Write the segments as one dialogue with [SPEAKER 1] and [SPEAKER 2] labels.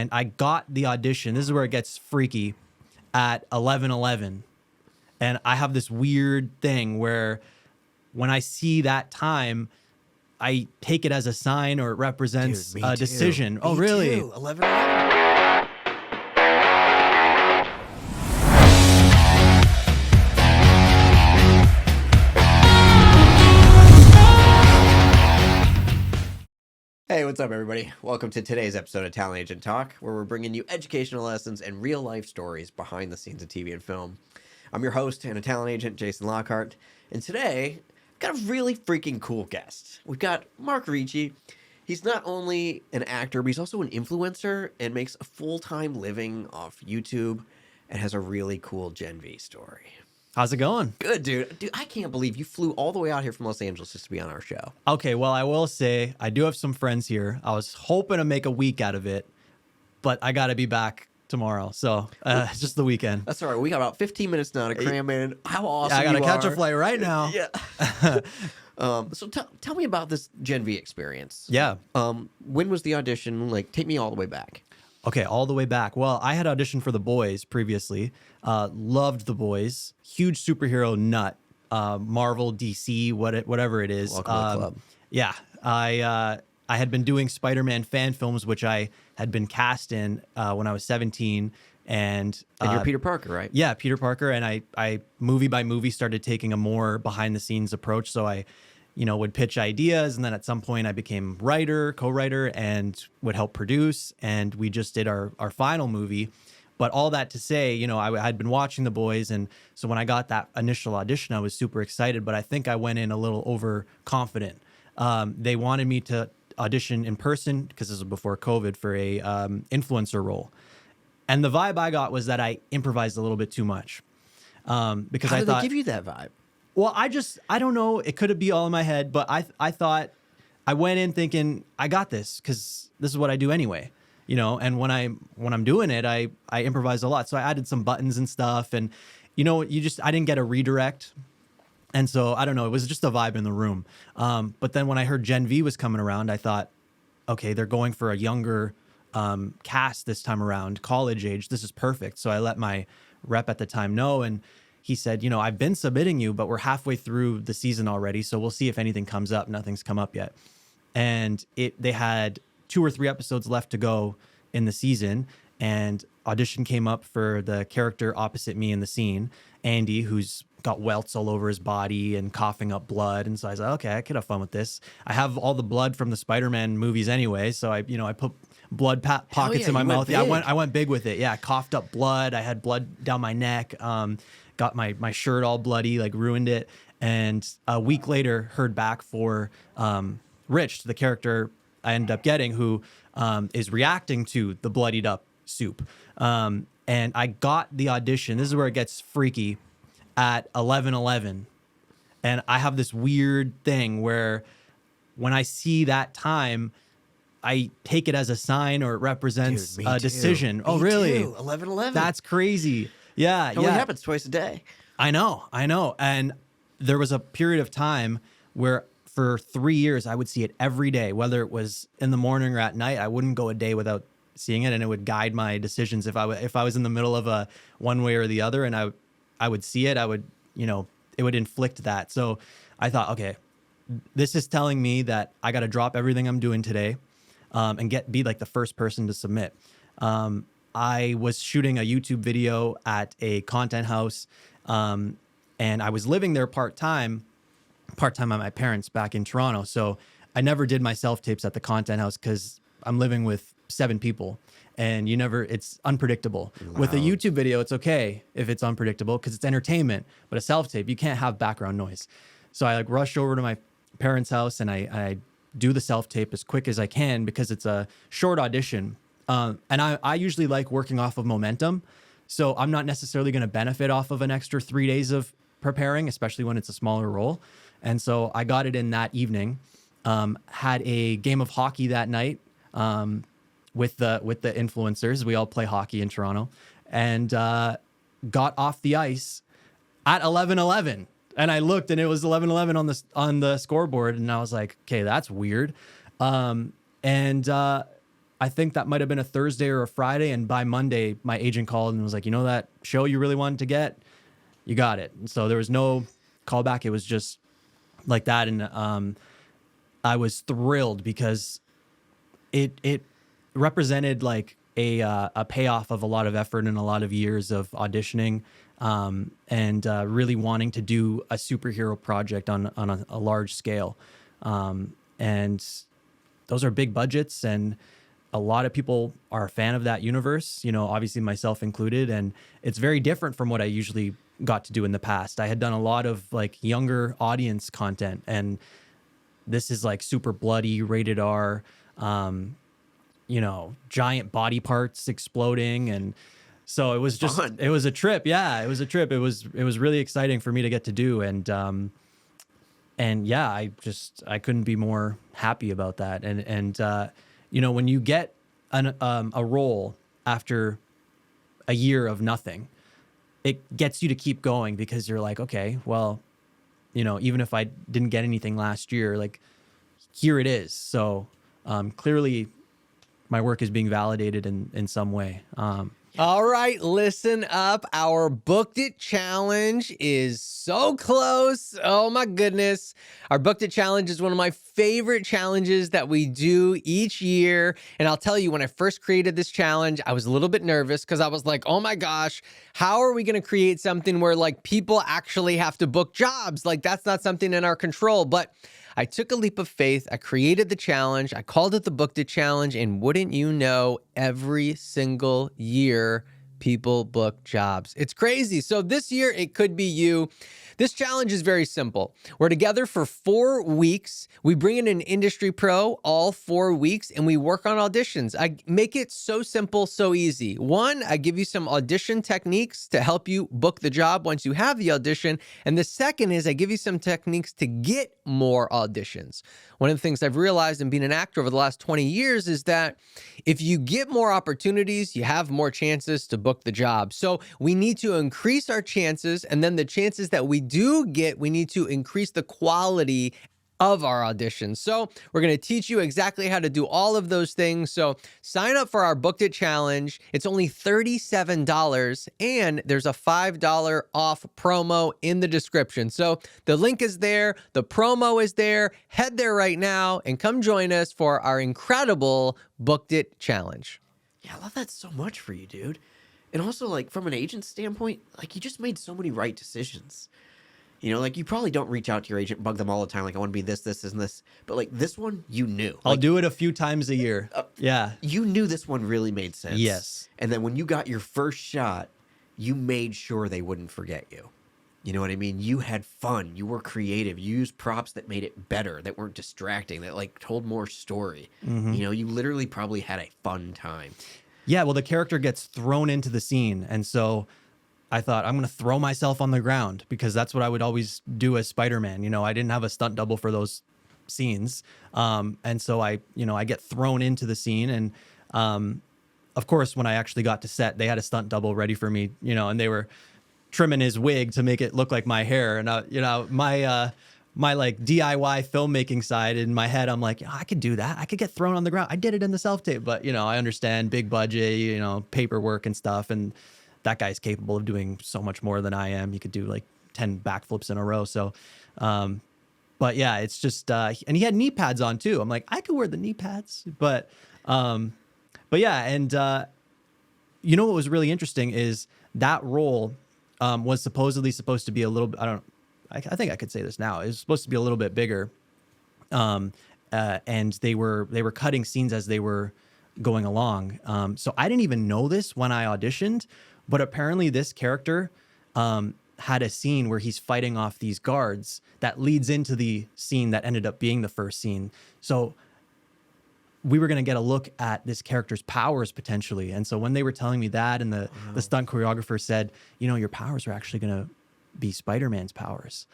[SPEAKER 1] And I got the audition. This is where it gets freaky at 11:11. And I have this weird thing where when I see that time, I take it as a sign or it represents
[SPEAKER 2] Dude,
[SPEAKER 1] a
[SPEAKER 2] me too.
[SPEAKER 1] decision. Oh,
[SPEAKER 2] Me
[SPEAKER 1] really?
[SPEAKER 2] too. 11. Hey, what's up, everybody? Welcome to today's episode of Talent Agent Talk, where we're bringing you educational lessons and real-life stories behind the scenes of TV and film. I'm your host and a talent agent, Jason Lockhart, and today, I've got a really freaking cool guest. We've got Mark Ricci. He's not only an actor, but he's also an influencer and makes a full-time living off YouTube and has a really cool GenV story.
[SPEAKER 1] How's it going?
[SPEAKER 2] Good, dude. Dude, I can't believe you flew all the way out here from Los Angeles just to be on our show.
[SPEAKER 1] Okay, well, I will say I do have some friends here. I was hoping to make a week out of it, but I got to be back tomorrow. So it's just the weekend.
[SPEAKER 2] That's all right. We got about 15 minutes now to cram in. How awesome
[SPEAKER 1] I got to
[SPEAKER 2] you
[SPEAKER 1] catch
[SPEAKER 2] are.
[SPEAKER 1] a flight right now.
[SPEAKER 2] Yeah. So tell me about this GenV experience.
[SPEAKER 1] Yeah.
[SPEAKER 2] When was the audition? Like, take me all the way back.
[SPEAKER 1] Okay, all the way back. Well, I had auditioned for The Boys previously. Loved The Boys. Huge superhero nut. Marvel, DC, whatever it is.
[SPEAKER 2] Welcome to the club.
[SPEAKER 1] Yeah, I had been doing Spider-Man fan films, which I had been cast in when I was 17. And
[SPEAKER 2] you're Peter Parker, right?
[SPEAKER 1] Yeah, Peter Parker. And I movie by movie started taking a more behind the scenes approach. So I would pitch ideas, and then at some point I became co-writer, and would help produce. And we just did our final movie. But all that to say, I had been watching The Boys, and so when I got that initial audition, I was super excited. But I think I went in a little overconfident. They wanted me to audition in person because this was before COVID for a influencer role, and the vibe I got was that I improvised a little bit too much. Because
[SPEAKER 2] How
[SPEAKER 1] I
[SPEAKER 2] did
[SPEAKER 1] thought,
[SPEAKER 2] they give you that vibe?
[SPEAKER 1] well, I don't know. It could be all in my head, but I thought I went in thinking I got this because this is what I do anyway, and when I'm doing it, I improvise a lot. So I added some buttons and stuff, and I didn't get a redirect. And so I don't know, it was just a vibe in the room. But then when I heard Gen V was coming around, I thought, okay, they're going for a younger cast this time around, college age. This is perfect. So I let my rep at the time know, and he said, I've been submitting you, but we're halfway through the season already. So we'll see if anything comes up. Nothing's come up yet. And they had 2 or 3 episodes left to go in the season. And audition came up for the character opposite me in the scene, Andy, who's got welts all over his body and coughing up blood. And so I was like, okay, I could have fun with this. I have all the blood from the Spider-Man movies anyway. So I put blood pockets in my mouth. Yeah, I went big with it. Yeah, I coughed up blood. I had blood down my neck. Got my shirt all bloody, like ruined it. And a week later, heard back for Rich, the character I ended up getting, who is reacting to the bloodied up soup. And I got the audition. This is where it gets freaky at 11:11. And I have this weird thing where when I see that time, I take it as a sign or it represents
[SPEAKER 2] Dude,
[SPEAKER 1] a decision. Oh, really?
[SPEAKER 2] 11:11.
[SPEAKER 1] That's crazy. Yeah,
[SPEAKER 2] It only happens twice a day.
[SPEAKER 1] I know. And there was a period of time where for 3 years I would see it every day, whether it was in the morning or at night. I wouldn't go a day without seeing it, and it would guide my decisions if I was in the middle of a one way or the other, and I would see it. I would, it would inflict that. So I thought, okay, this is telling me that I got to drop everything I'm doing today, and be like the first person to submit. I was shooting a YouTube video at a content house, and I was living there part-time at my parents' back in Toronto. So I never did my self-tapes at the content house because I'm living with 7 people, and it's unpredictable.
[SPEAKER 2] Wow.
[SPEAKER 1] With a YouTube video, it's okay if it's unpredictable because it's entertainment, but a self-tape, you can't have background noise. So I rushed over to my parents' house, and I do the self-tape as quick as I can because it's a short audition. And I usually like working off of momentum. So I'm not necessarily going to benefit off of an extra 3 days of preparing, especially when it's a smaller role. And so I got it in that evening, had a game of hockey that night with the influencers. We all play hockey in Toronto, and got off the ice at 11:11. And I looked, and it was 11:11 on the scoreboard, and I was like, okay, that's weird. And I think that might have been a Thursday or a Friday. And by Monday, my agent called and was like, you know, that show you really wanted to get, you got it. And so there was no callback. It was just like that. And I was thrilled because it represented like a payoff of a lot of effort and a lot of years of auditioning, and really wanting to do a superhero project on a large scale. And those are big budgets, and a lot of people are a fan of that universe, you know, obviously myself included. And it's very different from what I usually got to do in the past. I had done a lot of like younger audience content, and this is like super bloody, rated R, you know, giant body parts exploding. And so it was just,
[SPEAKER 2] Fun.
[SPEAKER 1] it was a trip. Yeah, it was a trip. It was really exciting for me to get to do. And yeah, I couldn't be more happy about that. And you know, when you get a role after a year of nothing, it gets you to keep going because you're like, okay, well, you know, even if I didn't get anything last year, like here it is. So clearly my work is being validated in some way.
[SPEAKER 3] All right, listen up. Our Booked It Challenge is so close. Oh my goodness. Our Booked It Challenge is one of my favorite challenges that we do each year. And I'll tell you, when I first created this challenge, I was a little bit nervous because I was like, oh my gosh, how are we going to create something where like people actually have to book jobs? Like that's not something in our control. But I took a leap of faith. I created the challenge. I called it the Booked It Challenge. And wouldn't you know, every single year, people book jobs. It's crazy. So this year, it could be you. This challenge is very simple. We're together for 4 weeks. We bring in an industry pro all 4 weeks, and we work on auditions. I make it so simple, so easy. One, I give you some audition techniques to help you book the job once you have the audition. And the second is I give you some techniques to get more auditions. One of the things I've realized in being an actor over the last 20 years is that if you get more opportunities, you have more chances to book the job. So we need to increase our chances, and then the chances that we do get, we need to increase the quality of our auditions. So we're going to teach you exactly how to do all of those things. So sign up for our Booked It Challenge. It's only $37, and there's a $5 off promo in the description. So the link is there. The promo is there. Head there right now and come join us for our incredible Booked It Challenge.
[SPEAKER 2] Yeah, I love that so much for you, dude. And also, like, from an agent standpoint, like, you just made so many right decisions. You know, like, you probably don't reach out to your agent, bug them all the time, like, I want to be this, this, and this. But, like, this one, you knew.
[SPEAKER 1] I'll
[SPEAKER 2] Like,
[SPEAKER 1] do it a few times a year. Yeah.
[SPEAKER 2] you knew this one really made sense.
[SPEAKER 1] Yes.
[SPEAKER 2] And then when you got your first shot, you made sure they wouldn't forget you. You know what I mean? You had fun. You were creative. You used props that made it better, that weren't distracting, that, like, told more story.
[SPEAKER 1] Mm-hmm.
[SPEAKER 2] You know, you literally probably had a fun time.
[SPEAKER 1] Yeah, well, the character gets thrown into the scene. And so I thought, I'm going to throw myself on the ground because that's what I would always do as Spider-Man. You know, I didn't have a stunt double for those scenes. And so I get thrown into the scene. And of course, when I actually got to set, they had a stunt double ready for me, you know, and they were trimming his wig to make it look like my hair. And, you know, my like DIY filmmaking side in my head, I'm like, oh, I could do that. I could get thrown on the ground. I did it in the self-tape, but you know, I understand big budget, you know, paperwork and stuff. And that guy's capable of doing so much more than I am. He could do like 10 backflips in a row. So, but yeah, it's just, and he had knee pads on too. I'm like, I could wear the knee pads, but yeah. And, you know, what was really interesting is that role, was supposedly supposed to be a little, I think I could say this now. It was supposed to be a little bit bigger, and they were cutting scenes as they were going along. So I didn't even know this when I auditioned, but apparently this character had a scene where he's fighting off these guards that leads into the scene that ended up being the first scene. So we were going to get a look at this character's powers potentially. And so when they were telling me that, and the stunt choreographer said, you know, your powers are actually going to be Spider-Man's powers.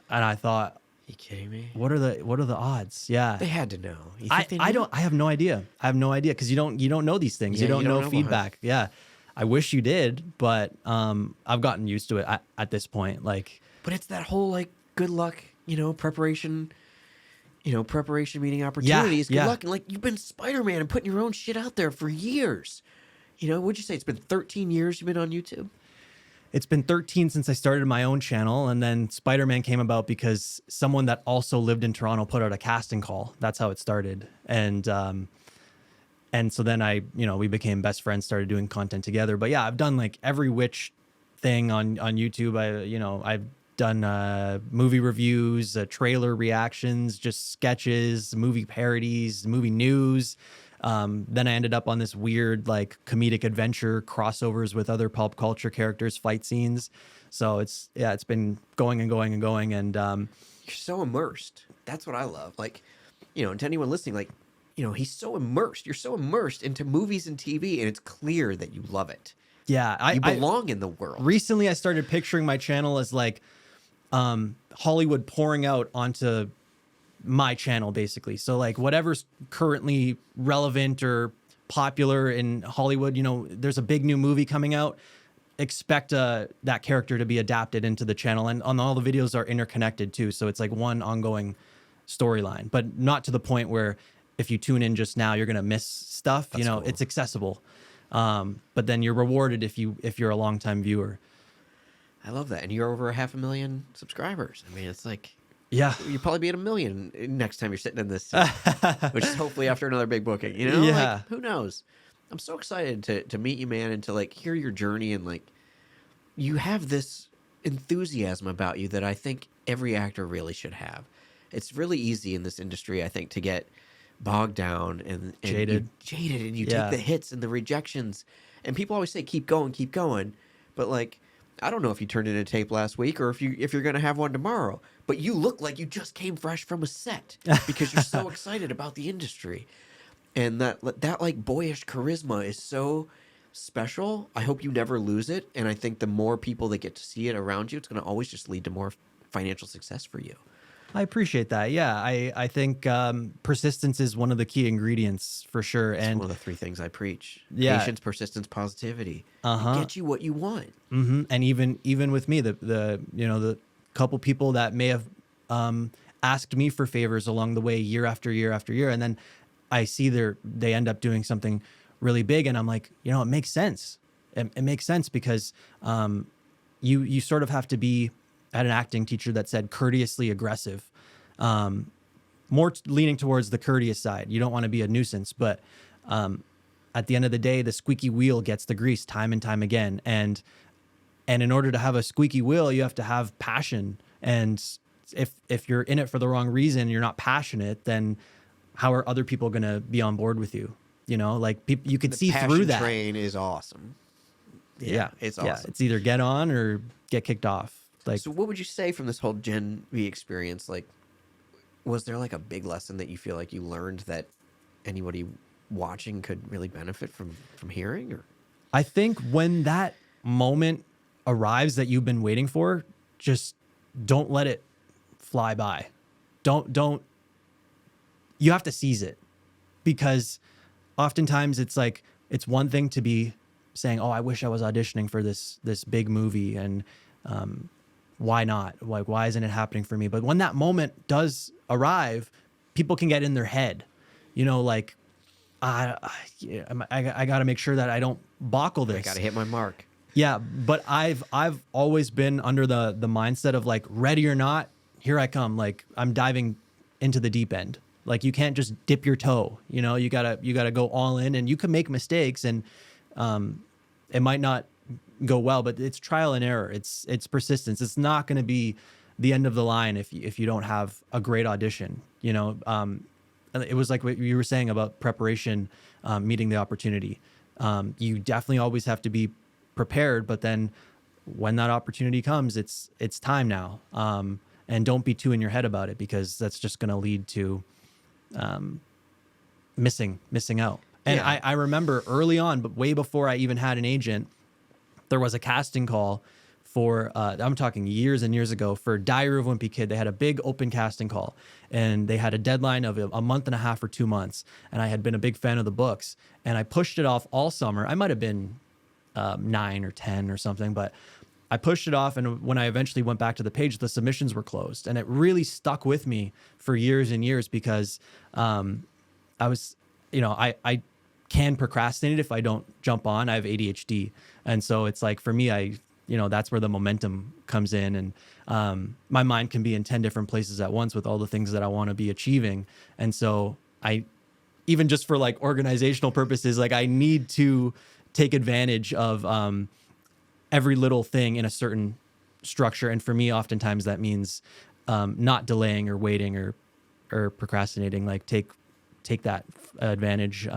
[SPEAKER 1] And I thought,
[SPEAKER 2] you kidding me?
[SPEAKER 1] what are the odds? Yeah.
[SPEAKER 2] They had to know. You
[SPEAKER 1] I
[SPEAKER 2] think they knew?
[SPEAKER 1] have no idea. I have no idea because you don't know these things.
[SPEAKER 2] Yeah,
[SPEAKER 1] you don't
[SPEAKER 2] you don't
[SPEAKER 1] know
[SPEAKER 2] know
[SPEAKER 1] feedback. Yeah. I wish you did, but I've gotten used to it at this point. Like,
[SPEAKER 2] But it's that whole, like, good luck, you know, preparation. preparation meeting opportunities. Good
[SPEAKER 1] yeah.
[SPEAKER 2] luck. And like, you've been Spider-Man and putting your own shit out there for years. Would you say it's been 13 years you've been on YouTube?
[SPEAKER 1] It's been 13 since I started my own channel, and then Spider-Man came about because someone that also lived in Toronto put out a casting call. That's how it started. And so then we became best friends, started doing content together. But yeah, I've done like every which thing on YouTube. I've done movie reviews, trailer reactions, just sketches, movie parodies, movie news. Then I ended up on this weird like comedic adventure crossovers with other pulp culture characters, fight scenes. So it's been going and going and going. And
[SPEAKER 2] You're so immersed. That's what I love. Like, and to anyone listening, like, he's so immersed. You're so immersed into movies and TV, and it's clear that you love it.
[SPEAKER 1] yeah,
[SPEAKER 2] You belong in the world.
[SPEAKER 1] recently I started picturing my channel as like Hollywood pouring out onto my channel, basically. So like whatever's currently relevant or popular in Hollywood, there's a big new movie coming out, expect that character to be adapted into the channel, and on all the videos are interconnected too. So it's like one ongoing storyline, but not to the point where if you tune in just now, you're going to miss stuff.
[SPEAKER 2] That's cool.
[SPEAKER 1] It's accessible. But then you're rewarded if you're a longtime viewer.
[SPEAKER 2] I love that. And you're over 500,000 subscribers. I mean, it's like,
[SPEAKER 1] Yeah.
[SPEAKER 2] you'll probably be at 1 million next time you're sitting in this seat, which is hopefully after another big booking,
[SPEAKER 1] Yeah.
[SPEAKER 2] Like, who knows? I'm so excited to meet you, man, and to like hear your journey. And like, you have this enthusiasm about you that I think every actor really should have. It's really easy in this industry, I think, to get bogged down and
[SPEAKER 1] Jaded.
[SPEAKER 2] and you
[SPEAKER 1] Yeah.
[SPEAKER 2] take the hits and the rejections. And people always say, keep going. But like, I don't know if you turned in a tape last week or if you're going to have one tomorrow, but you look like you just came fresh from a set because you're so excited about the industry. And that like boyish charisma is so special. I hope you never lose it. And I think the more people that get to see it around you, it's going to always just lead to more financial success for you.
[SPEAKER 1] I appreciate that. Yeah, I think persistence is one of the key ingredients for sure.
[SPEAKER 2] It's
[SPEAKER 1] And
[SPEAKER 2] one of the 3 things I preach.
[SPEAKER 1] Yeah.
[SPEAKER 2] Patience, persistence, positivity.
[SPEAKER 1] Uh-huh.
[SPEAKER 2] Get you what you want.
[SPEAKER 1] and even with me, the couple people that may have asked me for favors along the way, year after year after year, and then I see they end up doing something really big, and I'm like, it makes sense. It makes sense because you sort of have to be. I had an acting teacher that said courteously aggressive, more leaning towards the courteous side. You don't want to be a nuisance, but at the end of the day, the squeaky wheel gets the grease time and time again. And in order to have a squeaky wheel, you have to have passion. And if you're in it for the wrong reason, you're not passionate, then how are other people going to be on board with you? Like you could see through that.
[SPEAKER 2] Train is awesome.
[SPEAKER 1] Yeah,
[SPEAKER 2] it's awesome.
[SPEAKER 1] Yeah, it's either get on or get kicked off. Like,
[SPEAKER 2] So what would you say from this whole GenV experience? Like, was there like a big lesson that you feel like you learned that anybody watching could really benefit from hearing? Or
[SPEAKER 1] I think when that moment arrives that you've been waiting for, just don't let it fly by. Don't you have to seize it, because oftentimes it's like, it's one thing to be saying, oh, I wish I was auditioning for this big movie, and why not? Like, why isn't it happening for me? But when that moment does arrive, people can get in their head, like, I got to make sure that I don't buckle this.
[SPEAKER 2] I got to hit my mark.
[SPEAKER 1] Yeah, but I've always been under the mindset of like, ready or not, here I come. Like, I'm diving into the deep end. Like, you can't just dip your toe. You gotta go all in, and you can make mistakes, and it might not go well, but it's trial and error. It's persistence. It's not going to be the end of the line if you don't have a great audition. It was like what you were saying about preparation, meeting the opportunity. You definitely always have to be prepared, but then when that opportunity comes, it's time now. And don't be too in your head about it, because that's just going to lead to missing out. And
[SPEAKER 2] Yeah.
[SPEAKER 1] I remember early on, but way before I even had an agent, there was a casting call for, I'm talking years and years ago, for Diary of a Wimpy Kid. They had a big open casting call, and they had a deadline of a month and a half or 2 months. And I had been a big fan of the books, and I pushed it off all summer. I might have been 9 or 10 or something, but I pushed it off, and when I eventually went back to the page, the submissions were closed, and it really stuck with me for years and years because I was, I can procrastinate if I don't jump on. I have ADHD, and so it's like for me, that's where the momentum comes in, and my mind can be in 10 different places at once with all the things that I want to be achieving, and so even just for like organizational purposes, like I need to take advantage of every little thing in a certain structure. And for me, oftentimes that means not delaying or waiting or procrastinating, like take that advantage,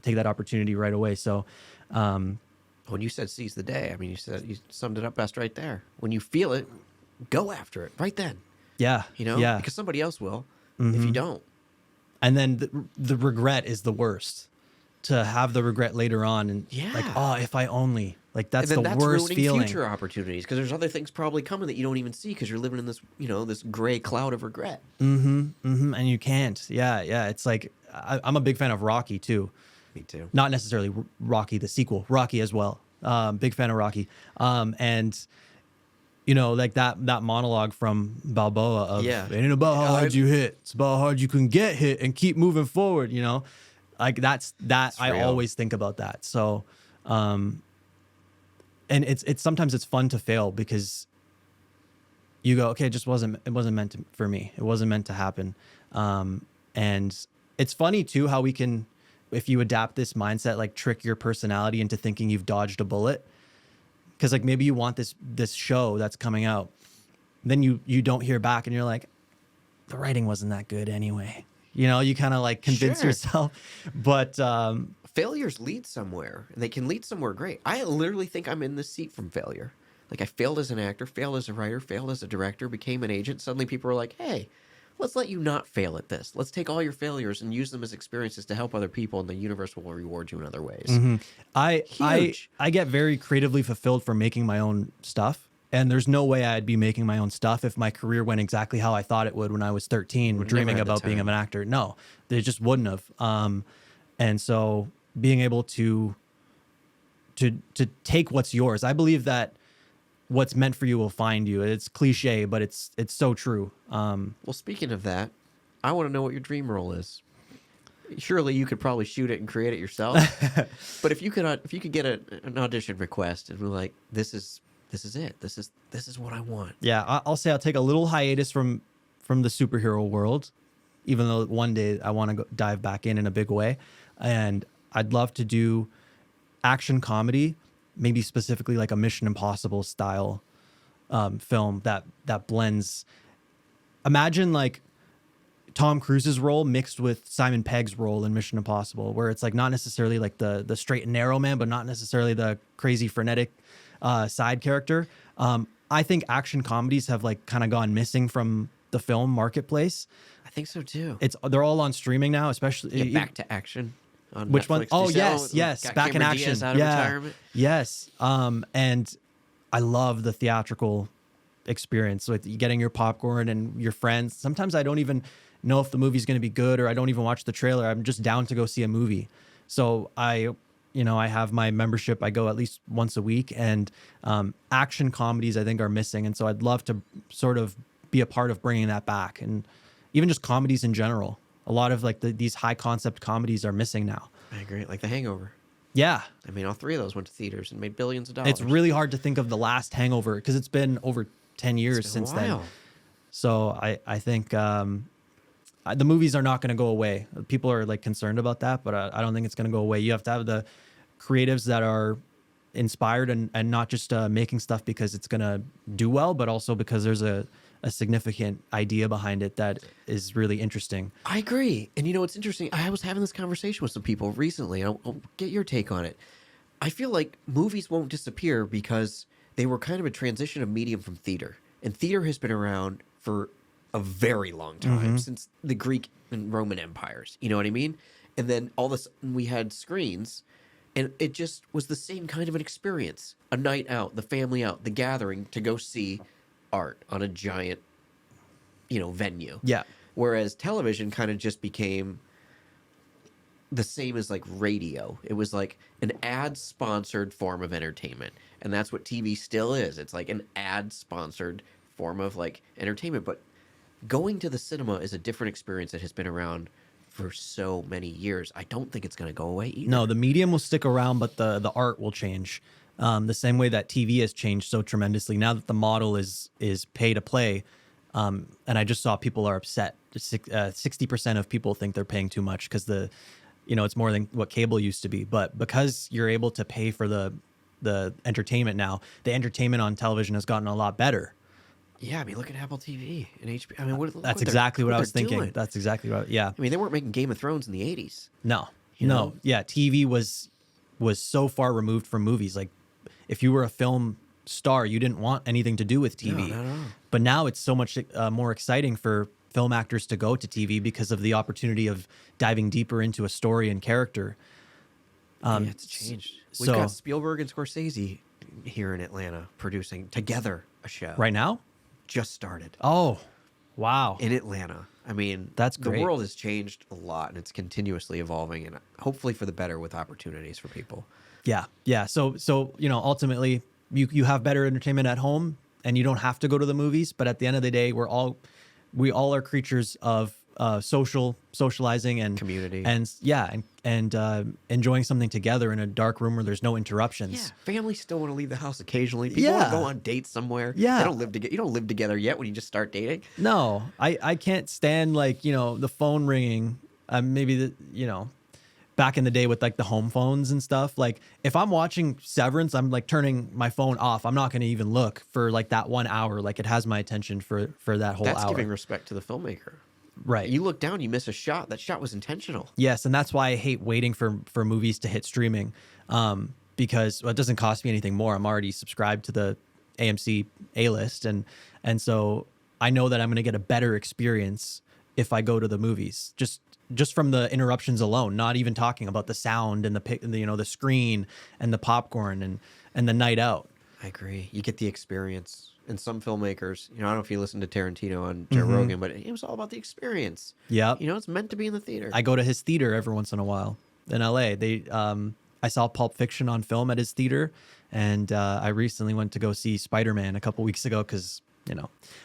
[SPEAKER 1] take that opportunity right away. So
[SPEAKER 2] when you said seize the day, I mean, you summed it up best right there. When you feel it, go after it right then.
[SPEAKER 1] yeah, yeah.
[SPEAKER 2] Because somebody else will if you don't.
[SPEAKER 1] And then the regret is the worst. To have the regret later on, and like, oh, if I only, like, that's
[SPEAKER 2] and then
[SPEAKER 1] the
[SPEAKER 2] that's
[SPEAKER 1] worst
[SPEAKER 2] ruining
[SPEAKER 1] feeling.
[SPEAKER 2] future opportunities because there's other things probably coming that you don't even see because you're living in this, this gray cloud of regret.
[SPEAKER 1] And you can't. Yeah. It's like I'm a big fan of Rocky too.
[SPEAKER 2] Me too.
[SPEAKER 1] Not necessarily Rocky the sequel, Rocky as well. Big fan of Rocky. And like that monologue from Balboa of it ain't about how hard you hit, it's about how hard you can get hit and keep moving forward. Like that's I
[SPEAKER 2] real.
[SPEAKER 1] always think about that. So, and it's sometimes it's fun to fail because you go, okay, it wasn't meant for me. It wasn't meant to happen. And it's funny too, how we can, if you adapt this mindset, like trick your personality into thinking you've dodged a bullet. Cause like maybe you want this show that's coming out, then you don't hear back and you're like, the writing wasn't that good anyway. You kind of like convince yourself, but
[SPEAKER 2] failures lead somewhere, and they can lead somewhere great. I literally think I'm in this seat from failure. Like I failed as an actor, failed as a writer, failed as a director, became an agent. Suddenly people were like, hey, let's let you not fail at this. Let's take all your failures and use them as experiences to help other people, and the universe will reward you in other ways.
[SPEAKER 1] I get very creatively fulfilled from making my own stuff. And there's no way I'd be making my own stuff if my career went exactly how I thought it would when I was 13, dreaming about being an actor. No, they just wouldn't have. And so being able to take what's yours, I believe that what's meant for you will find you. It's cliche, but it's so true.
[SPEAKER 2] Well, speaking of that, I want to know what your dream role is. Surely you could probably shoot it and create it yourself. But if you could get an audition request and be like, this is it. This is what I want.
[SPEAKER 1] Yeah, I'll say I'll take a little hiatus from the superhero world, even though one day I want to dive back in a big way. And I'd love to do action comedy, maybe specifically like a Mission Impossible style film that blends. Imagine like Tom Cruise's role mixed with Simon Pegg's role in Mission Impossible, where it's like not necessarily like the straight and narrow man, but not necessarily the crazy frenetic side character. I think action comedies have like kind of gone missing from the film marketplace.
[SPEAKER 2] I think so too.
[SPEAKER 1] They're all on streaming now, especially
[SPEAKER 2] Back to Action. On
[SPEAKER 1] which
[SPEAKER 2] Netflix.
[SPEAKER 1] one? Oh yes,
[SPEAKER 2] Got
[SPEAKER 1] Back in
[SPEAKER 2] Cameron
[SPEAKER 1] Action.
[SPEAKER 2] Diaz out of retirement.
[SPEAKER 1] Yes. And I love the theatrical experience with getting your popcorn and your friends. Sometimes I don't even know if the movie's going to be good, or I don't even watch the trailer. I'm just down to go see a movie. So I have my membership. I go at least once a week, and action comedies I think are missing. And so I'd love to sort of be a part of bringing that back, and even just comedies in general. A lot of like these high concept comedies are missing now.
[SPEAKER 2] I agree. Like The Hangover.
[SPEAKER 1] Yeah.
[SPEAKER 2] I mean, all three of those went to theaters and made billions of dollars.
[SPEAKER 1] It's really hard to think of the last Hangover because it's been over 10 years since then. So I think the movies are not going to go away. People are like concerned about that, but I don't think it's going to go away. You have to have the creatives that are inspired and not just making stuff because it's going to do well, but also because there's a significant idea behind it that is really interesting.
[SPEAKER 2] I agree. And it's interesting. I was having this conversation with some people recently. I'll get your take on it. I feel like movies won't disappear because they were kind of a transition of medium from theater. And theater has been around for a very long time, since the Greek and Roman empires. You know what I mean? And then all this, we had screens, and it just was the same kind of an experience. A night out, the family out, the gathering to go see art on a giant, venue.
[SPEAKER 1] Yeah.
[SPEAKER 2] Whereas television kind of just became the same as like radio. It was like an ad sponsored form of entertainment. And that's what TV still is. It's like an ad sponsored form of like entertainment. But going to the cinema is a different experience that has been around for so many years. I don't think it's going to go away either.
[SPEAKER 1] No, the medium will stick around, but the art will change. The same way that TV has changed so tremendously now that the model is pay to play. And I just saw people are upset. 60% of people think they're paying too much because it's more than what cable used to be. But because you're able to pay for the entertainment now, the entertainment on television has gotten a lot better.
[SPEAKER 2] Yeah, I mean, look at Apple TV and HBO. I mean,
[SPEAKER 1] That's exactly what I was thinking. That's exactly what. Yeah.
[SPEAKER 2] I mean, they weren't making Game of Thrones in the 80s.
[SPEAKER 1] No.
[SPEAKER 2] You know?
[SPEAKER 1] No. Yeah. TV was so far removed from movies. Like, if you were a film star, you didn't want anything to do with TV.
[SPEAKER 2] No, not at all.
[SPEAKER 1] But now it's so much more exciting for film actors to go to TV because of the opportunity of diving deeper into a story and character.
[SPEAKER 2] Yeah, it's changed. We've got Spielberg and Scorsese here in Atlanta producing together a show.
[SPEAKER 1] Right now?
[SPEAKER 2] Just started.
[SPEAKER 1] Oh, wow.
[SPEAKER 2] In Atlanta. I mean,
[SPEAKER 1] that's great.
[SPEAKER 2] The world has changed a lot and it's continuously evolving and hopefully for the better with opportunities for people.
[SPEAKER 1] Yeah. Yeah. So ultimately you have better entertainment at home and you don't have to go to the movies. But at the end of the day, we all are creatures of socializing and
[SPEAKER 2] community
[SPEAKER 1] and enjoying something together in a dark room where there's no interruptions.
[SPEAKER 2] Yeah, families still want to leave the house occasionally. People want to go on dates somewhere.
[SPEAKER 1] Yeah,
[SPEAKER 2] they don't live together. You don't live together yet when you just start dating.
[SPEAKER 1] No, I can't stand the phone ringing. Maybe back in the day with like the home phones and stuff. Like if I'm watching Severance, I'm like turning my phone off. I'm not going to even look for like that 1 hour. Like it has my attention for that whole hour.
[SPEAKER 2] That's giving respect to the filmmaker.
[SPEAKER 1] Right.
[SPEAKER 2] You look down, you miss a shot. That shot was intentional.
[SPEAKER 1] Yes, and that's why I hate waiting for movies to hit streaming, because it doesn't cost me anything more. I'm already subscribed to the AMC A-list, and so I know that I'm going to get a better experience if I go to the movies. Just from the interruptions alone, not even talking about the sound and the screen and the popcorn and the night out.
[SPEAKER 2] I agree. You get the experience. And some filmmakers, I don't know if you listen to Tarantino on Joe Rogan, but it was all about the experience.
[SPEAKER 1] Yeah.
[SPEAKER 2] It's meant to be in the theater.
[SPEAKER 1] I go to his theater every once in a while in LA. I saw Pulp Fiction on film at his theater, and I recently went to go see Spider-Man a couple weeks ago because,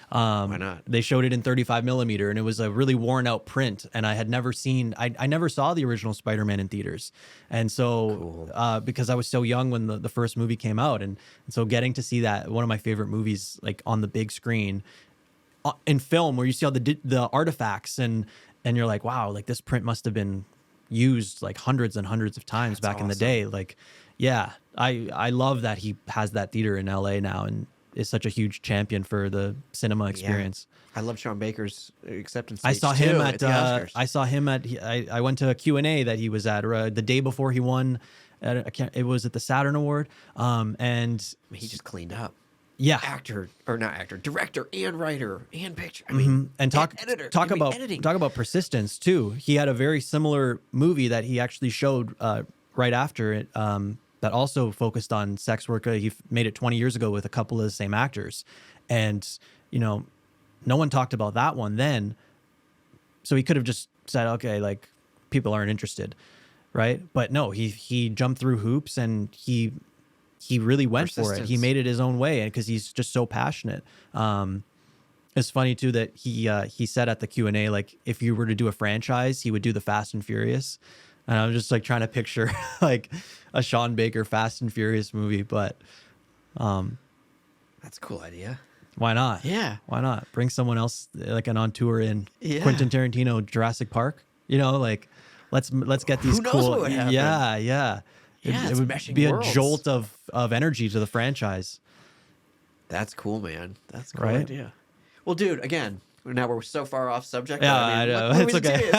[SPEAKER 2] why not?
[SPEAKER 1] They showed it in 35 millimeter, and it was a really worn out print. And I had never seen, I never saw the original Spider-Man in theaters. And so,
[SPEAKER 2] cool.
[SPEAKER 1] Because I was so young when the first movie came out. And so getting to see that, one of my favorite movies, like on the big screen in film, where you see all the artifacts and you're like, wow, like this print must have been used like hundreds and hundreds of times back in the day. Like, yeah, I love that he has that theater in LA now and is such a huge champion for the cinema experience.
[SPEAKER 2] Yeah. I love Sean Baker's acceptance
[SPEAKER 1] I
[SPEAKER 2] speech
[SPEAKER 1] saw him
[SPEAKER 2] too,
[SPEAKER 1] at
[SPEAKER 2] the Oscars.
[SPEAKER 1] I saw him at I went to a Q&A that he was at the day before he won it was at the Saturn Award, and
[SPEAKER 2] he just cleaned up.
[SPEAKER 1] Yeah,
[SPEAKER 2] director and writer and picture. I mean,
[SPEAKER 1] and
[SPEAKER 2] editor.
[SPEAKER 1] Talk
[SPEAKER 2] editing.
[SPEAKER 1] about persistence too. He had a very similar movie that he actually showed right after it, that also focused on sex work. He made it 20 years ago with a couple of the same actors, and no one talked about that one then. So he could have just said, okay, like people aren't interested, right? But no, he jumped through hoops and he really went for it. He made it his own way, and because he's just so passionate. It's funny too that he said at the Q&A, like if you were to do a franchise, he would do the Fast and Furious. And I'm just like trying to picture like a Sean Baker Fast and Furious movie, but
[SPEAKER 2] that's a cool idea.
[SPEAKER 1] Why not?
[SPEAKER 2] Yeah.
[SPEAKER 1] Why not? Bring someone else like an auteur in.
[SPEAKER 2] Yeah.
[SPEAKER 1] Quentin Tarantino, Jurassic Park. Like let's get these
[SPEAKER 2] Who knows
[SPEAKER 1] cool.
[SPEAKER 2] what would happen?
[SPEAKER 1] Yeah. It would be a jolt of energy to the franchise.
[SPEAKER 2] That's cool, man. That's a cool
[SPEAKER 1] right?
[SPEAKER 2] idea. Well, dude, again, now we're so far off subject.
[SPEAKER 1] Yeah, I know. It's okay.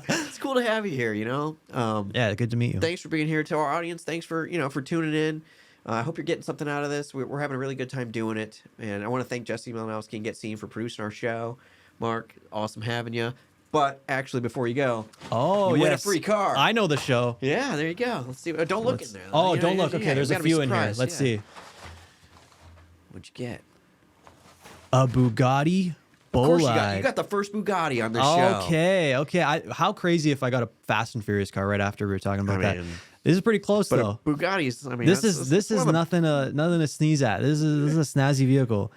[SPEAKER 2] It's cool to have you here,
[SPEAKER 1] Yeah, good to meet you.
[SPEAKER 2] Thanks for being here. To our audience, thanks for for tuning in. I hope you're getting something out of this. We're having a really good time doing it, and I want to thank Jesse Malinowski and Get Seen for producing our show. Mark, awesome having you. But actually, before you go, you win a free car.
[SPEAKER 1] I know the show.
[SPEAKER 2] Yeah, there you go. Let's see. Don't look in there.
[SPEAKER 1] Oh, don't look. Okay, there's a few in here. Let's see.
[SPEAKER 2] What'd you get?
[SPEAKER 1] A Bugatti
[SPEAKER 2] Of course you
[SPEAKER 1] Bolide.
[SPEAKER 2] got the first Bugatti on the show.
[SPEAKER 1] Okay. How crazy if I got a Fast and Furious car right after we were talking about that.
[SPEAKER 2] mean,
[SPEAKER 1] This is pretty close
[SPEAKER 2] But
[SPEAKER 1] though.
[SPEAKER 2] Bugatti's, I mean,
[SPEAKER 1] This
[SPEAKER 2] that's
[SPEAKER 1] is
[SPEAKER 2] one of the-
[SPEAKER 1] nothing to sneeze at. This is a snazzy vehicle.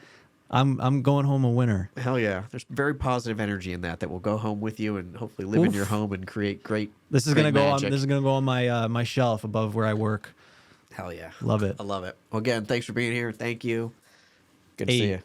[SPEAKER 1] I'm going home a winner.
[SPEAKER 2] Hell yeah. There's very positive energy in that will go home with you and hopefully live in
[SPEAKER 1] Oof.
[SPEAKER 2] your home and create great
[SPEAKER 1] This is
[SPEAKER 2] great
[SPEAKER 1] gonna go on.
[SPEAKER 2] magic.
[SPEAKER 1] This is gonna go on my my shelf above where I work.
[SPEAKER 2] Hell yeah.
[SPEAKER 1] Love it.
[SPEAKER 2] I love it. Well, again, thanks for being here. Thank you. Good to see
[SPEAKER 1] Hey.
[SPEAKER 2] you.